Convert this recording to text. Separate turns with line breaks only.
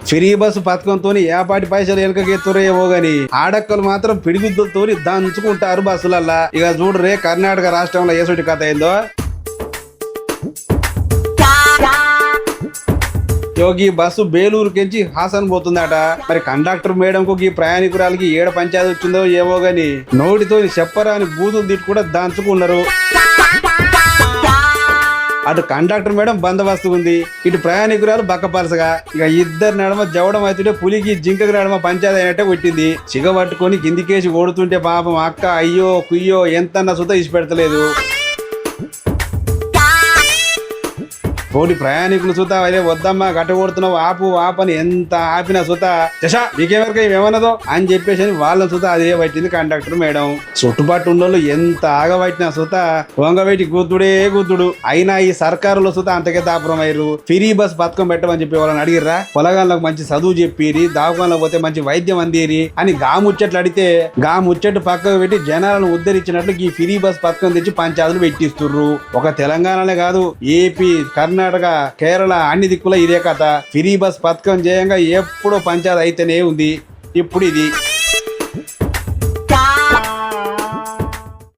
Free bus పథకంతో ఏపాటి పైసలు వెనకకెత్తురో ఏమో గాని ఆడక్కలు మాత్రం పిడిగుద్దులతో దంచుకుంటారు బస్సులల్లా. ఇక చూడరే కర్ణాటక రాష్ట్రంలో ఏసోటి కథ ఏందో. యోగి బస్సు బేలూరుకెంచి హాసన్ పోతుందట. మరి కండక్టర్ మేడంకు ఈ ప్రయాణికురాలకి ఏడ పంచాయతీ వచ్చిందో ఏమో గాని నోటితో చెప్పరాని బూతులు తిట్టు కూడా దంచుకున్నారు. అటు కండక్టర్ మేడం బందోబస్తు ఉంది, ఇటు ప్రయాణికురాలు బక్కపలసగా. ఇక ఇద్దరు నడమ జవడం అవుతుంటే పులికి జింకకి నడమ పంచాయతీ అయినట్టే కొట్టింది. చిగ పట్టుకొని కిందికేసి ఓడుతుంటే పాపం అక్క అయ్యో కుయ్యో ఎంతన్నా సుత ఇసి పెడతలేదు. పోటీ ప్రయాణికులు సుత అదే వద్దమ్మా గట్ట కొడుతున్నావు ఆపు ఆపని ఎంత ఆపినా సుత చషా నీకెవరికి ఏమన్నదో అని చెప్పేసి వాళ్ళని సుత అదే పట్టింది కండక్టర్ మేడం. చుట్టుపట్టు ఉన్నోళ్ళు ఎంత ఆగబట్టినా సుత వంగబెట్టి గుద్దుడే గుద్దుడు. అయినా ఈ సర్కారులో సుత అంతకే దాపురం అయ్యారు. ఫ్రీ బస్ పథకం పెట్టమని చెప్పి వాళ్ళని అడిగిర్రా, పొలగాళ్ళకు మంచి చదువు చెప్పిరి, దావకాలకు పోతే మంచి వైద్యం అందిరి అని ముచ్చట్లు అడిగితే ముచ్చట్లు పక్కకు పెట్టి జనాలను ఉద్ధరించినట్లు ఈ ఫ్రీ బస్ పథకం తెచ్చి పంచాయతీలు పెట్టిస్తుర్రు. ఒక తెలంగాణనే కాదు, ఏపీ, కర్ణాటక, కేరళ అన్ని దిక్కుల ఇదే కథ. ఫ్రీ బస్ పథకం చేయంగా ఎప్పుడో పంచాయతీ అయితేనే ఉంది. ఇప్పుడు ఇది